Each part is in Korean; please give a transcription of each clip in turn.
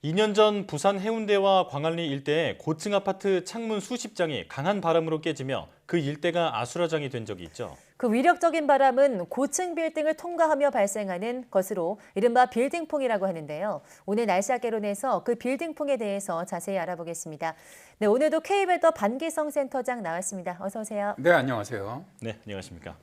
2년 전 부산 해운대와 광안리 일대에 고층 아파트 창문 수십 장이 강한 바람으로 깨지며 그 일대가 아수라장이 된 적이 있죠. 그 위력적인 바람은 고층 빌딩을 통과하며 발생하는 것으로 이른바 빌딩풍이라고 하는데요. 오늘 날씨 학개론에서 그 빌딩풍에 대해서 자세히 알아보겠습니다. 네, 오늘도 K웨더 반기성 센터장 나왔습니다. 어서 오세요. 네, 안녕하세요. 네, 안녕하십니까.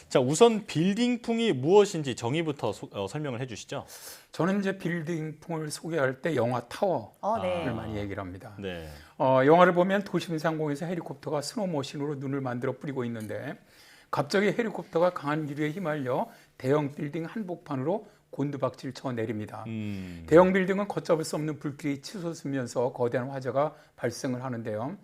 자, 우선 빌딩풍이 무엇인지 정의부터 설명을 해주시죠. 저는 이제 빌딩풍을 소개할 때 영화 타워를 네. 많이 얘기를 합니다. 네. 영화를 보면 도심 상공에서 헬리콥터가 스노우머신으로 눈을 만들어 뿌리고 있는데 갑자기 헬리콥터가 강한 기류에 휘말려 대형 빌딩 한복판으로 곤두박질 쳐 내립니다. 대형 빌딩은 걷잡을 수 없는 불길이 치솟으면서 거대한 화재가 발생을 하는데요.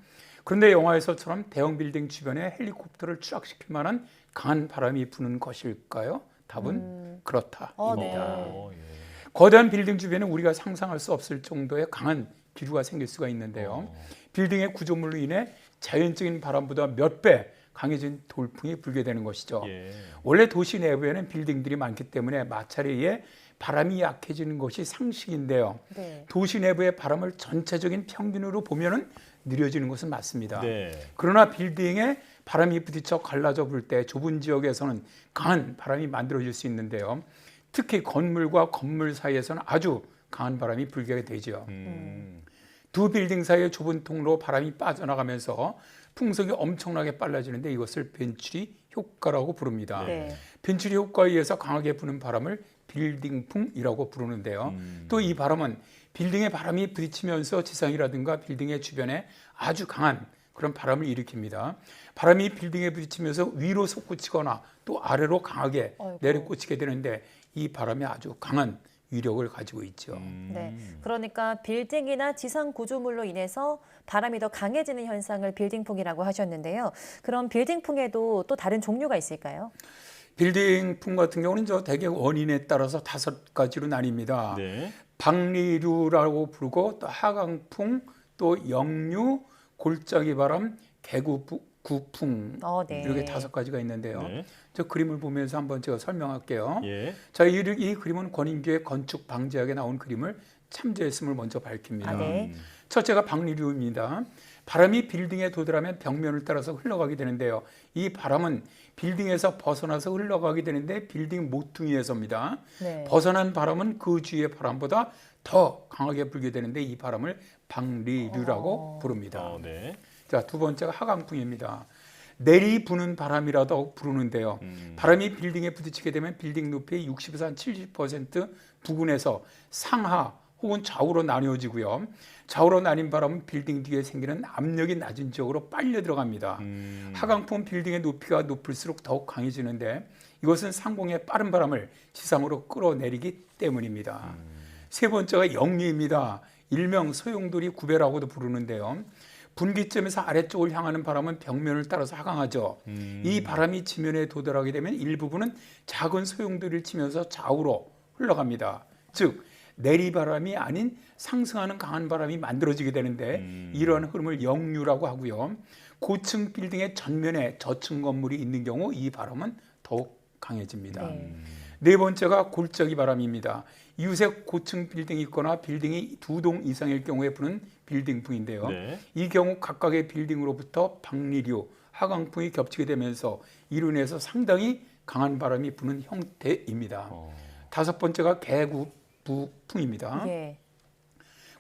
그런데 영화에서처럼 대형 빌딩 주변에 헬리콥터를 추락시킬 만한 강한 바람이 부는 것일까요? 답은 그렇다입니다. 네. 예. 거대한 빌딩 주변에 우리가 상상할 수 없을 정도의 강한 기류가 생길 수가 있는데요. 빌딩의 구조물로 인해 자연적인 바람보다 몇 배 강해진 돌풍이 불게 되는 것이죠. 예. 원래 도시 내부에는 빌딩들이 많기 때문에 마찰에 의해 바람이 약해지는 것이 상식인데요. 네. 도시 내부의 바람을 전체적인 평균으로 보면은 느려지는 것은 맞습니다. 네. 그러나 빌딩에 바람이 부딪혀 갈라져 불 때 좁은 지역에서는 강한 바람이 만들어질 수 있는데요. 특히 건물과 건물 사이에서는 아주 강한 바람이 불게 되죠. 두 빌딩 사이의 좁은 통로 바람이 빠져나가면서 풍속이 엄청나게 빨라지는데 이것을 벤츄리 효과라고 부릅니다. 네. 벤츄리 효과에 의해서 강하게 부는 바람을 빌딩풍이라고 부르는데요. 또 이 바람은 빌딩에 바람이 부딪히면서 지상이라든가 빌딩의 주변에 아주 강한 그런 바람을 일으킵니다. 바람이 빌딩에 부딪히면서 위로 솟구치거나 또 아래로 강하게 내려꽂히게 되는데 이 바람이 아주 강한 위력을 가지고 있죠. 네. 그러니까 빌딩이나 지상 구조물로 인해서 바람이 더 강해지는 현상을 빌딩풍이라고 하셨는데요. 그럼 빌딩풍에도 또 다른 종류가 있을까요? 빌딩풍 같은 경우는 대개 원인에 따라서 5가지로 나뉩니다. 네. 방리류라고 부르고 또 하강풍, 또 역류, 골짜기 바람, 개구풍 네. 이렇게 5가지가 있는데요. 네. 저 그림을 보면서 한번 제가 설명할게요. 예. 자, 이 그림은 권인규의 건축 방제학에 나온 그림을 참조했음을 먼저 밝힙니다. 네. 첫째가 방리류입니다. 바람이 빌딩에 도달하면 벽면을 따라서 흘러가게 되는데요. 이 바람은 빌딩에서 벗어나서 흘러가게 되는데 빌딩 모퉁이에서입니다. 네. 벗어난 바람은 그 주위의 바람보다 더 강하게 불게 되는데 이 바람을 방리류라고 부릅니다. 네. 자, 두 번째가 하강풍입니다. 내리 부는 바람이라도 부르는데요. 바람이 빌딩에 부딪히게 되면 빌딩 높이의 60에서 한 70% 부근에서 상하 혹은 좌우로 나뉘어지고요. 좌우로 나뉜 바람은 빌딩 뒤에 생기는 압력이 낮은 지역으로 빨려 들어갑니다. 하강풍은 빌딩의 높이가 높을수록 더욱 강해지는데 이것은 상공의 빠른 바람을 지상으로 끌어내리기 때문입니다. 세 번째가 역류입니다. 일명 소용돌이 구배라고도 부르는데요. 분기점에서 아래쪽을 향하는 바람은 벽면을 따라서 하강하죠. 이 바람이 지면에 도달하게 되면 일부분은 작은 소용돌이를 치면서 좌우로 흘러갑니다. 즉 내리바람이 아닌 상승하는 강한 바람이 만들어지게 되는데 이러한 흐름을 역류라고 하고요. 고층 빌딩의 전면에 저층 건물이 있는 경우 이 바람은 더욱 강해집니다. 네 번째가 골짜기 바람입니다. 이웃에 고층 빌딩이 있거나 빌딩이 2동 이상일 경우에 부는 빌딩풍인데요. 네. 이 경우 각각의 빌딩으로부터 방리류, 하강풍이 겹치게 되면서 이로 인해서 상당히 강한 바람이 부는 형태입니다. 다섯 번째가 개구풍입니다. 예.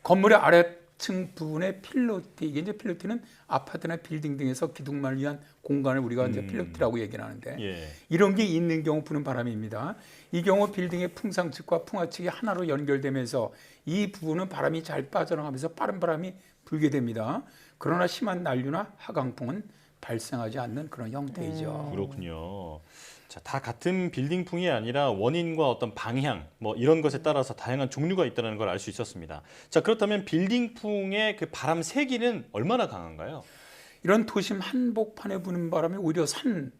건물의 아래층 부분의 필로티, 이게 이제 필로티는 아파트나 빌딩 등에서 기둥만을 위한 공간을 우리가 이제 필로티라고 얘기를 하는데 예. 이런 게 있는 경우 부는 바람입니다. 이 경우 빌딩의 풍상측과 풍하측이 하나로 연결되면서 이 부분은 바람이 잘 빠져나가면서 빠른 바람이 불게 됩니다. 그러나 심한 난류나 하강풍은 발생하지 않는 그런 형태이죠. 그렇군요. 자, 다 같은 빌딩풍이 아니라 원인과 어떤 방향 이런 것에 따라서 다양한 종류가 있다는 걸 알 수 있었습니다. 자, 그렇다면 빌딩풍의 그 바람 세기는 얼마나 강한가요? 이런 도심 한복판에 부는 바람이 오히려 산간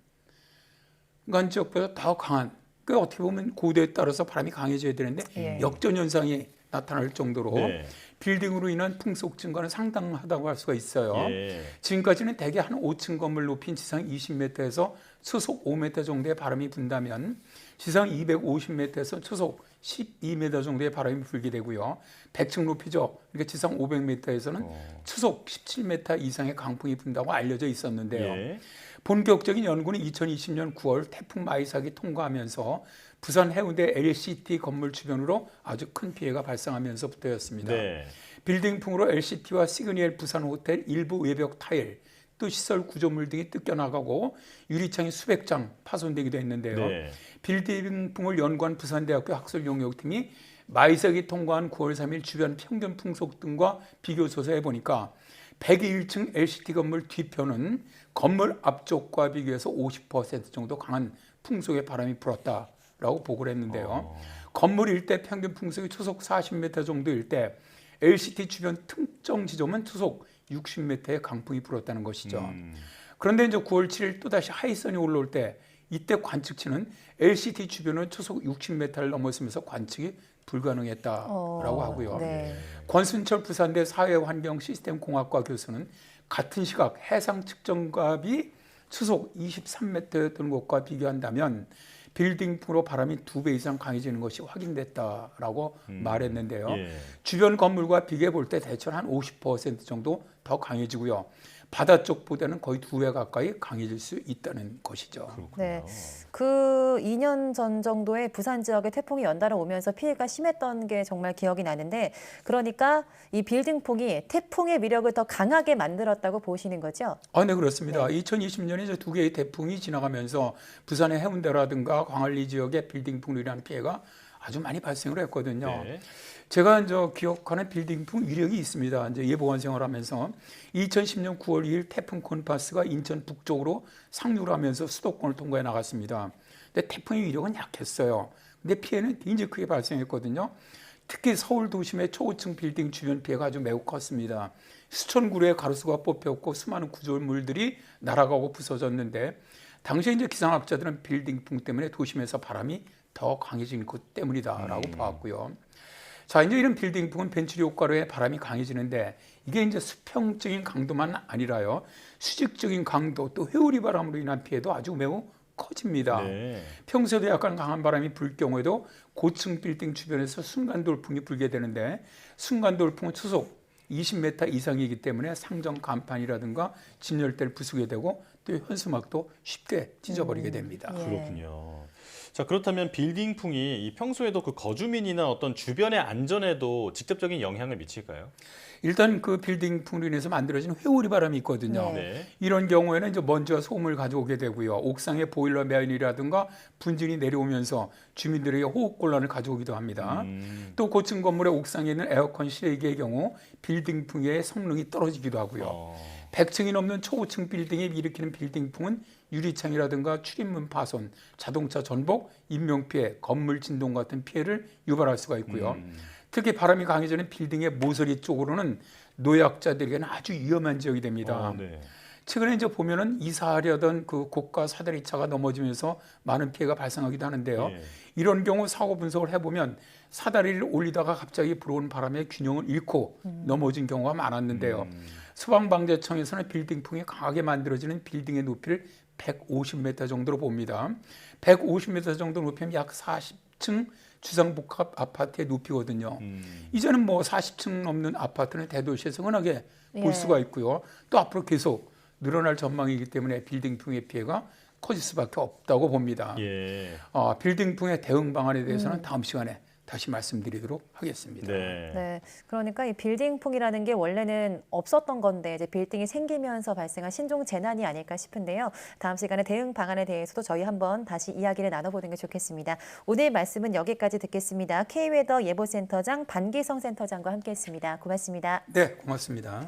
지역보다 더 강한, 그 어떻게 보면 고도에 따라서 바람이 강해져야 되는데 역전 현상이 나타날 정도로 네. 빌딩으로 인한 풍속 증가는 상당하다고 할 수가 있어요. 예. 지금까지는 대개 한 5층 건물 높이인 지상 20m에서 초속 5m 정도의 바람이 분다면 지상 250m에서 초속 12m 정도의 바람이 불게 되고요. 100층 높이죠. 그러니까 지상 500m에서는 초속 17m 이상의 강풍이 분다고 알려져 있었는데요. 예. 본격적인 연구는 2020년 9월 태풍 마이삭이 통과하면서 부산 해운대 LCT 건물 주변으로 아주 큰 피해가 발생하면서부터였습니다. 네. 빌딩풍으로 LCT와 시그니엘 부산 호텔 일부 외벽 타일, 또 시설 구조물 등이 뜯겨나가고 유리창이 수백 장 파손되기도 했는데요. 네. 빌딩풍을 연구한 부산대학교 학술용역팀이 마이삭이 통과한 9월 3일 주변 평균 풍속 등과 비교 조사해 보니까 101층 LCT 건물 뒤편은 건물 앞쪽과 비교해서 50% 정도 강한 풍속의 바람이 불었다라고 보고를 했는데요. 건물 일대 평균 풍속이 초속 40m 정도일 때 LCT 주변 특정 지점은 초속 60m의 강풍이 불었다는 것이죠. 그런데 이제 9월 7일 또다시 하이선이 올라올 때 이때 관측치는 LCT 주변은 초속 60m를 넘었으면서 관측이 불가능했다라고 하고요. 네. 권순철 부산대 사회환경시스템공학과 교수는 같은 시각 해상 측정값이 초속 23m였던 것과 비교한다면 빌딩풍으로 바람이 2배 이상 강해지는 것이 확인됐다라고 말했는데요. 예. 주변 건물과 비교해 볼 때 대충 한 50% 정도 더 강해지고요. 바다 쪽보다는 거의 2배 가까이 강해질 수 있다는 것이죠. 그렇군요. 네. 그 2년 전 정도에 부산 지역에 태풍이 연달아 오면서 피해가 심했던 게 정말 기억이 나는데, 그러니까 이 빌딩풍이 태풍의 위력을 더 강하게 만들었다고 보시는 거죠? 네, 그렇습니다. 2020년에 이제 2개의 태풍이 지나가면서 부산의 해운대라든가 광안리 지역의 빌딩풍으로 인한 피해가 아주 많이 발생을 했거든요. 네. 제가 이제 기억하는 빌딩풍 위력이 있습니다. 이제 예보관 생활하면서 2010년 9월 2일 태풍 콘파스가 인천 북쪽으로 상륙을 하면서 수도권을 통과해 나갔습니다. 근데 태풍의 위력은 약했어요. 근데 피해는 굉장히 크게 발생했거든요. 특히 서울 도심의 초고층 빌딩 주변 피해가 아주 매우 컸습니다. 수천 그루의 가로수가 뽑혔고 수많은 구조물들이 날아가고 부서졌는데, 당시에 이제 기상학자들은 빌딩풍 때문에 도심에서 바람이 더 강해진 것 때문이다라고 봤고요. 자, 이제 이런 빌딩풍은 벤츄리 효과로 바람이 강해지는데, 이게 이제 수평적인 강도만 아니라요, 수직적인 강도 또 회오리 바람으로 인한 피해도 아주 매우 커집니다. 네. 평소에도 약간 강한 바람이 불 경우에도 고층 빌딩 주변에서 순간 돌풍이 불게 되는데, 순간 돌풍은 초속 20m 이상이기 때문에 상정 간판이라든가 진열대를 부수게 되고 또 현수막도 쉽게 찢어버리게 됩니다. 예. 그렇군요. 자, 그렇다면 빌딩풍이 이 평소에도 그 거주민이나 어떤 주변의 안전에도 직접적인 영향을 미칠까요? 일단 그 빌딩풍으로 인해서 만들어진 회오리 바람이 있거든요. 네. 이런 경우에는 이제 먼지와 소음을 가져오게 되고요. 옥상의 보일러 면이라든가 분진이 내려오면서 주민들에게 호흡 곤란을 가져오기도 합니다. 또 고층 건물의 옥상에 있는 에어컨 실외기의 경우 빌딩풍의 성능이 떨어지기도 하고요. 100층이 넘는 초고층 빌딩이 일으키는 빌딩풍은 유리창이라든가 출입문 파손, 자동차 전복, 인명피해, 건물 진동 같은 피해를 유발할 수가 있고요. 특히 바람이 강해지는 빌딩의 모서리 쪽으로는 노약자들에게는 아주 위험한 지역이 됩니다. 네. 최근에 이제 보면은 이사하려던 그 고가 사다리차가 넘어지면서 많은 피해가 발생하기도 하는데요. 네. 이런 경우 사고 분석을 해보면 사다리를 올리다가 갑자기 불어오는 바람에 균형을 잃고 넘어진 경우가 많았는데요. 소방방재청에서는 빌딩풍이 강하게 만들어지는 빌딩의 높이를 150m 정도로 봅니다. 150m 정도 높이면 약 40층 주상복합 아파트의 높이거든요. 이제는 뭐 40층 넘는 아파트는 대도시에서 흔하게 볼 수가 있고요. 또 앞으로 계속 늘어날 전망이기 때문에 빌딩풍의 피해가 커질 수밖에 없다고 봅니다. 예. 빌딩풍의 대응 방안에 대해서는 다음 시간에 다시 말씀드리도록 하겠습니다. 네. 네, 그러니까 이 빌딩풍이라는 게 원래는 없었던 건데 이제 빌딩이 생기면서 발생한 신종 재난이 아닐까 싶은데요. 다음 시간에 대응 방안에 대해서도 저희 한번 다시 이야기를 나눠보는 게 좋겠습니다. 오늘 말씀은 여기까지 듣겠습니다. K웨더 예보센터장 반기성 센터장과 함께했습니다. 고맙습니다. 네, 고맙습니다.